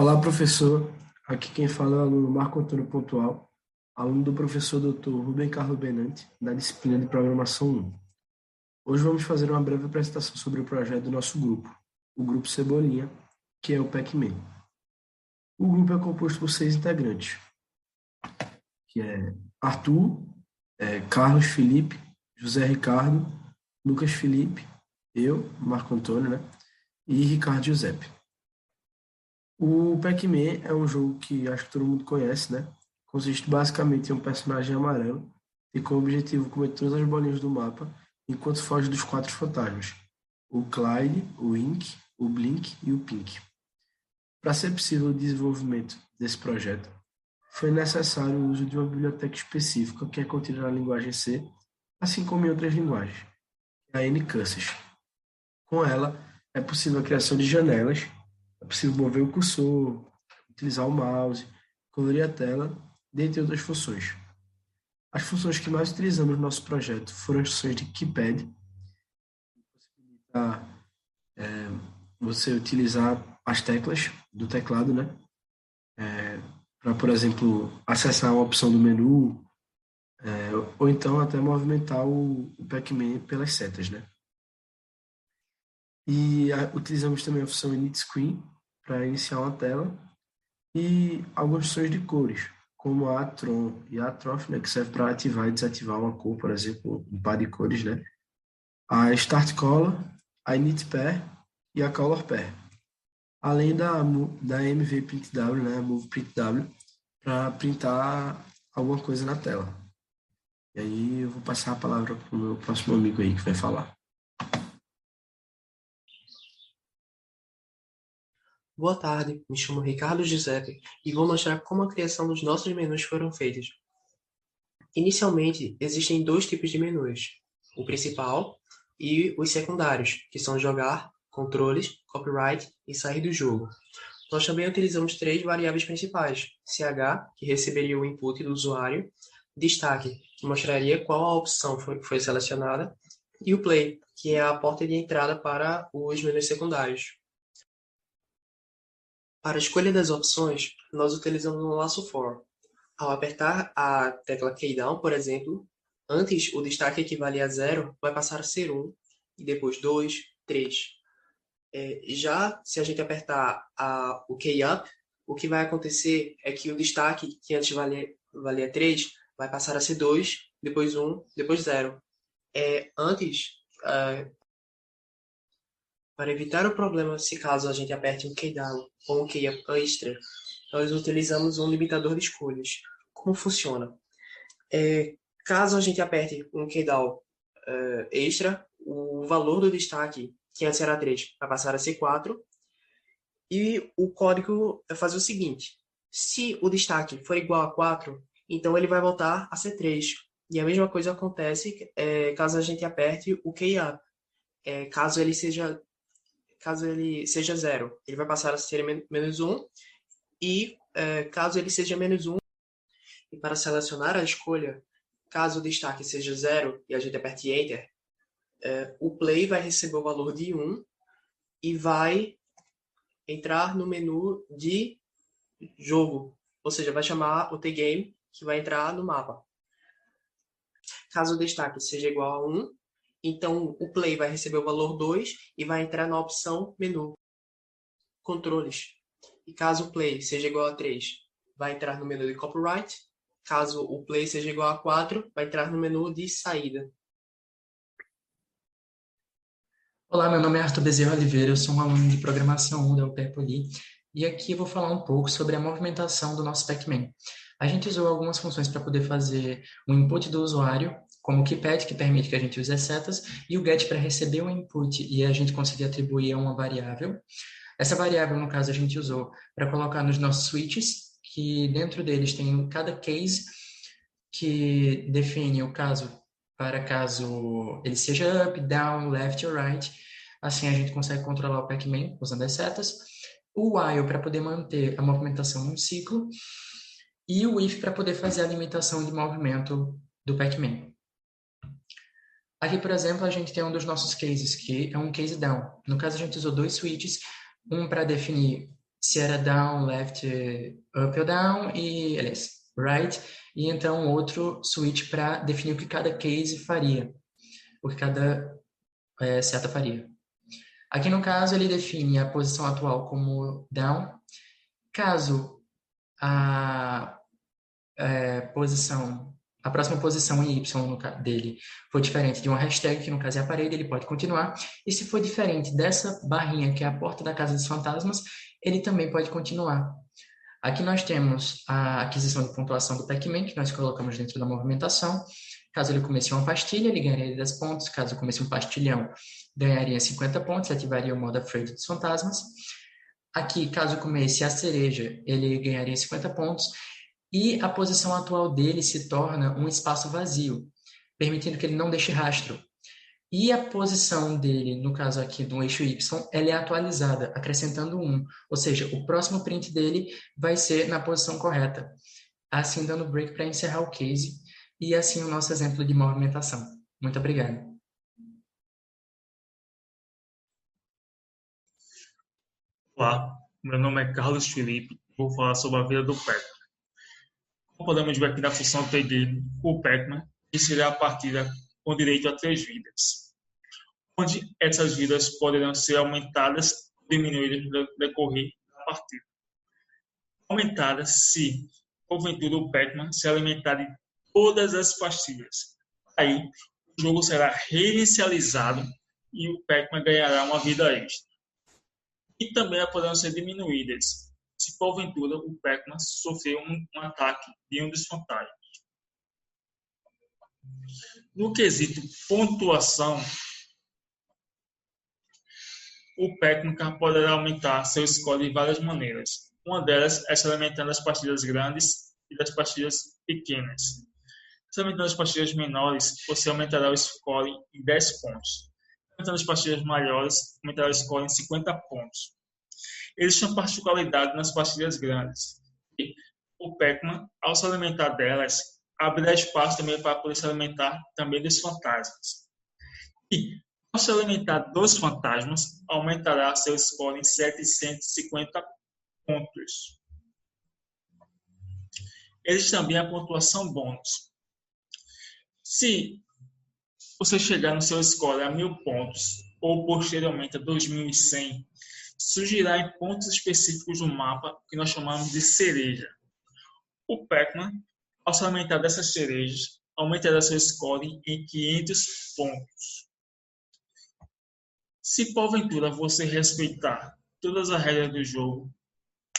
Olá, professor. Aqui quem fala é o aluno Marco Antônio Pontual, aluno do professor Dr. Rubem Carlos Benante, da disciplina de Programação 1. Hoje vamos fazer uma breve apresentação sobre o projeto do nosso grupo, o Grupo Cebolinha, que é o Pac-Man. O grupo é composto por 6 integrantes, que é Arthur, Carlos Felipe, José Ricardo, Lucas Felipe, eu, Marco Antônio, né? E Ricardo Giuseppe. O Pac-Man é um jogo que acho que todo mundo conhece, né? Consiste basicamente em um personagem amarelo e com o objetivo comer todas as bolinhas do mapa enquanto foge dos 4 fantasmas: o Clyde, o Ink, o Blink e o Pink. Para ser possível o desenvolvimento desse projeto, foi necessário o uso de uma biblioteca específica que é contida na linguagem C, assim como em outras linguagens, a N-Cursors. Com ela, é possível a criação de janelas, é possível mover o cursor, utilizar o mouse, colorir a tela, dentre outras funções. As funções que mais utilizamos no nosso projeto foram as funções de keypad, para você utilizar as teclas do teclado, né? Para, por exemplo, acessar uma opção do menu, ou então até movimentar o Pac-Man pelas setas, né? E utilizamos também a função Init Screen para iniciar uma tela e algumas funções de cores, como a Tron e a Atrof, né, que serve para ativar e desativar uma cor, por exemplo, um par de cores, né? A Start Color, a Init Pair e a Color Pair, além da MV Print W, né, Move Print W, para printar alguma coisa na tela. E aí eu vou passar a palavra para o meu próximo amigo aí que vai falar. Boa tarde, me chamo Ricardo Giuseppe e vou mostrar como a criação dos nossos menus foram feitas. Inicialmente, existem dois tipos de menus, o principal e os secundários, que são jogar, controles, copyright e sair do jogo. Nós também utilizamos três variáveis principais, CH, que receberia o input do usuário, destaque, que mostraria qual a opção foi selecionada, e o play, que é a porta de entrada para os menus secundários. Para a escolha das opções, nós utilizamos um laço for. Ao apertar a tecla Keydown, por exemplo, antes o destaque equivale a 0, vai passar a ser 1, e depois 2, 3. Já se a gente apertar o Key-Up, o que vai acontecer é que o destaque, que antes valia 3, vai passar a ser 2, depois 1, depois 0. Antes, para evitar o problema se caso a gente aperte um keydown ou um key-up extra, nós utilizamos um limitador de escolhas. Como funciona? Caso a gente aperte um keydown extra, o valor do destaque, que antes era 3, vai passar a ser 4. E o código vai fazer o seguinte: se o destaque for igual a 4, então ele vai voltar a ser 3. E a mesma coisa acontece caso a gente aperte o key-up. Caso ele seja 0, ele vai passar a ser menos 1. E caso ele seja menos 1, e para selecionar a escolha, caso o destaque seja 0 e a gente aperte Enter, o Play vai receber o valor de 1 e vai entrar no menu de jogo. Ou seja, vai chamar o T-Game, que vai entrar no mapa. Caso o destaque seja igual a 1, então o Play vai receber o valor 2 e vai entrar na opção menu controles. E caso o play seja igual a 3, vai entrar no menu de copyright. Caso o play seja igual a 4, vai entrar no menu de saída. Olá, meu nome é Arthur Bezerra Oliveira, eu sou um aluno de programação 1 da UPE e aqui eu vou falar um pouco sobre a movimentação do nosso Pac-Man. A gente usou algumas funções para poder fazer o input do usuário, como o keypad, que permite que a gente use as setas, e o get para receber o input e a gente conseguir atribuir a uma variável. Essa variável, no caso, a gente usou para colocar nos nossos switches, que dentro deles tem cada case que define o caso para caso ele seja up, down, left ou right. Assim a gente consegue controlar o Pac-Man usando as setas. O while para poder manter a movimentação em um ciclo. E o if para poder fazer a limitação de movimento do Pac-Man. Aqui, por exemplo, a gente tem um dos nossos cases, que é um case down. No caso, a gente usou dois switches, um para definir se era down, left, up ou down, e, aliás, right, e então outro switch para definir o que cada case faria, o que cada seta faria. Aqui no caso ele define a posição atual como down. Caso a a próxima posição em Y dele for diferente de uma hashtag, que no caso é a parede, ele pode continuar. E se for diferente dessa barrinha, que é a porta da Casa dos Fantasmas, ele também pode continuar. Aqui nós temos a aquisição de pontuação do Pac-Man, que nós colocamos dentro da movimentação. Caso ele comece uma pastilha, ele ganharia 10 pontos. Caso comece um pastilhão, ganharia 50 pontos, ativaria o modo Afraid dos Fantasmas. Aqui, caso comece a cereja, ele ganharia 50 pontos. E a posição atual dele se torna um espaço vazio, permitindo que ele não deixe rastro. E a posição dele, no caso aqui do eixo Y, ela é atualizada, acrescentando 1. Ou seja, o próximo print dele vai ser na posição correta. Assim, dando break para encerrar o case. E assim o nosso exemplo de movimentação. Muito obrigado. Olá, meu nome é Carlos Felipe. Vou falar sobre a vida do Pac-Man. Como podemos ver aqui na função TD, o Pac-Man inserirá a partida com direito a 3 vidas, onde essas vidas poderão ser aumentadas ou diminuídas no decorrer da partida. Aumentadas se, porventura, o Pac-Man se alimentar de todas as pastilhas. Aí, o jogo será reinicializado e o Pac-Man ganhará uma vida extra. E também poderão ser diminuídas se, porventura, o Pac-Man sofrer um ataque de um dos fantasmas. No quesito pontuação, o Pac-Man poderá aumentar seu score de várias maneiras. Uma delas é se alimentando das pastilhas grandes e das pastilhas pequenas. Se aumentando as pastilhas menores, você aumentará o score em 10 pontos. Aumentando as pastilhas maiores, aumentará o score em 50 pontos. Existe uma particularidade nas pastilhas grandes. E o Pac-Man, ao se alimentar delas, abrirá espaço também para poder se alimentar também dos fantasmas. E, ao se alimentar dos fantasmas, aumentará seu score em 750 pontos. Existe também a pontuação bônus. Se você chegar no seu score a 1.000 pontos, ou posteriormente a 2.100, surgirá em pontos específicos do mapa que nós chamamos de cereja. O Pac-Man, ao se alimentar dessas cerejas, aumentará seu score em 500 pontos. Se porventura você respeitar todas as regras do jogo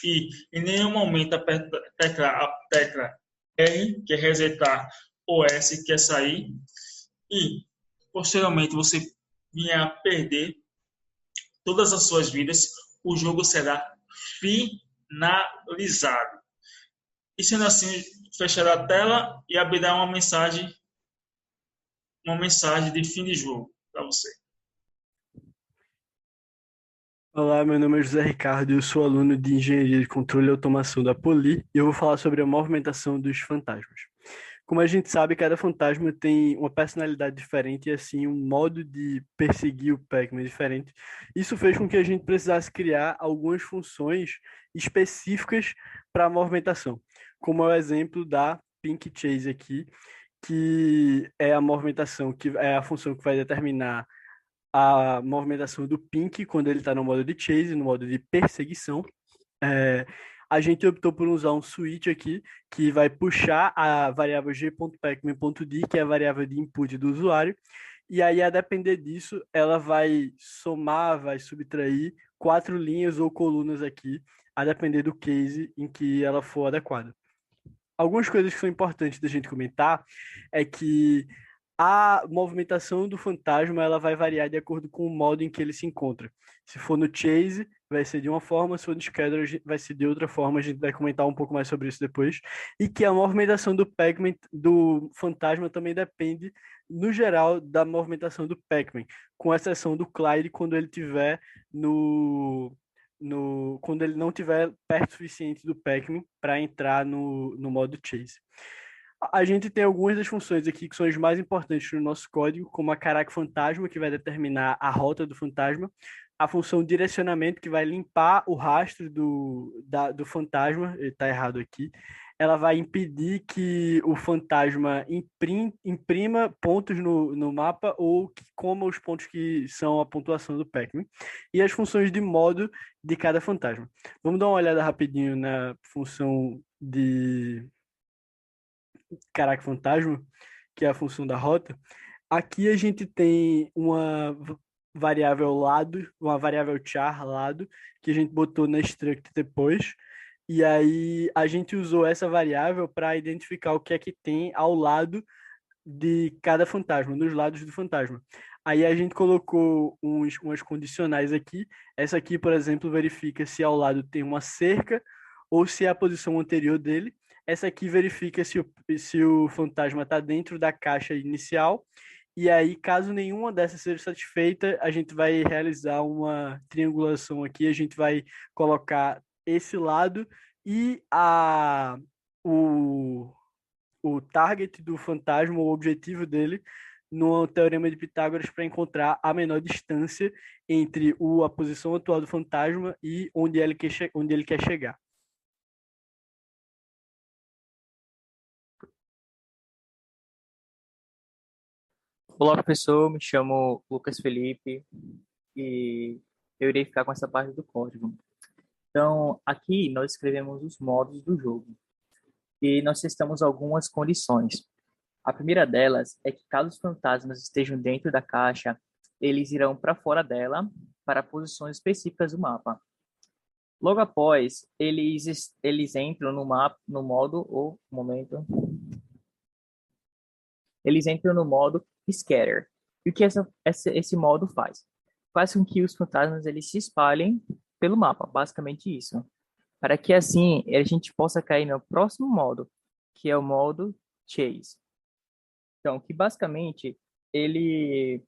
e em nenhum momento apertar a tecla R, que é resetar, ou S, que é sair, e posteriormente você vier a perder todas as suas vidas, o jogo será finalizado. E sendo assim, fechará a tela e abrirá uma mensagem de fim de jogo para você. Olá, meu nome é José Ricardo e eu sou aluno de Engenharia de Controle e Automação da Poli e eu vou falar sobre a movimentação dos fantasmas. Como a gente sabe, cada fantasma tem uma personalidade diferente e assim um modo de perseguir o Pac-Man diferente. Isso fez com que a gente precisasse criar algumas funções específicas para a movimentação, como é o exemplo da Pink Chase aqui, que é a movimentação, que é a função que vai determinar a movimentação do Pink quando ele está no modo de chase, no modo de perseguição. A gente optou por usar um switch aqui que vai puxar a variável g.pacman.d, que é a variável de input do usuário, e aí, a depender disso, ela vai somar, vai subtrair 4 linhas ou colunas aqui, a depender do case em que ela for adequada. Algumas coisas que são importantes da gente comentar é que a movimentação do fantasma ela vai variar de acordo com o modo em que ele se encontra. Se for no chase, vai ser de uma forma, se for no scatter, vai ser de outra forma. A gente vai comentar um pouco mais sobre isso depois. E que a movimentação do Pac-Man, do fantasma, também depende, no geral, da movimentação do Pac-Man, com exceção do Clyde quando ele tiver quando ele não tiver perto o suficiente do Pac-Man para entrar no modo chase. A gente tem algumas das funções aqui que são as mais importantes no nosso código, como a caraca fantasma, que vai determinar a rota do fantasma, a função direcionamento, que vai limpar o rastro do fantasma, está errado aqui. Ela vai impedir que o fantasma imprima pontos no mapa ou que coma os pontos que são a pontuação do Pac-Man. E as funções de modo de cada fantasma. Vamos dar uma olhada rapidinho na função de caraca fantasma, que é a função da rota. Aqui a gente tem uma variável lado, uma variável char lado, que a gente botou na struct depois. E aí a gente usou essa variável para identificar o que é que tem ao lado de cada fantasma, nos lados do fantasma. Aí a gente colocou umas condicionais aqui. Essa aqui, por exemplo, verifica se ao lado tem uma cerca ou se é a posição anterior dele. Essa aqui verifica se o fantasma está dentro da caixa inicial. E aí, caso nenhuma dessas seja satisfeita, a gente vai realizar uma triangulação aqui. A gente vai colocar esse lado e o target do fantasma, o objetivo dele, no teorema de Pitágoras para encontrar a menor distância entre a posição atual do fantasma e onde ele quer chegar. Olá, professor. Me chamo Lucas Felipe e eu irei ficar com essa parte do código. Então, aqui nós escrevemos os modos do jogo e nós testamos algumas condições. A primeira delas é que caso os fantasmas estejam dentro da caixa, eles irão para fora dela, para posições específicas do mapa. Logo após, eles entram no modo, eles entram no modo Scatter. E o que esse modo faz? Faz com que os fantasmas eles se espalhem pelo mapa, basicamente isso. Para que assim a gente possa cair no próximo modo, que é o modo Chase. Então, que basicamente ele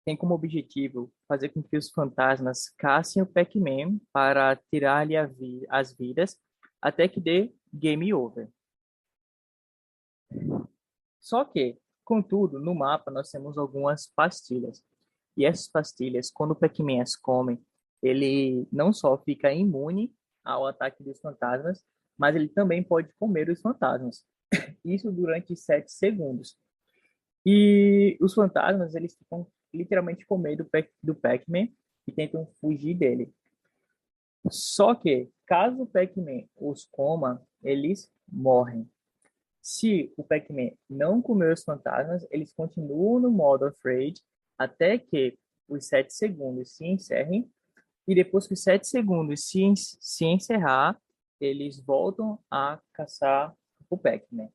tem como objetivo fazer com que os fantasmas caçem o Pac-Man para tirar-lhe as vidas até que dê game over. Só que, contudo, no mapa nós temos algumas pastilhas. E essas pastilhas, quando o Pac-Man as come, ele não só fica imune ao ataque dos fantasmas, mas ele também pode comer os fantasmas. Isso durante 7 segundos. E os fantasmas, eles ficam literalmente com medo do Pac-Man e tentam fugir dele. Só que, caso o Pac-Man os coma, eles morrem. Se o Pac-Man não comer os fantasmas, eles continuam no modo Afraid até que os 7 segundos se encerrem. E depois que os 7 segundos se encerrar, eles voltam a caçar o Pac-Man.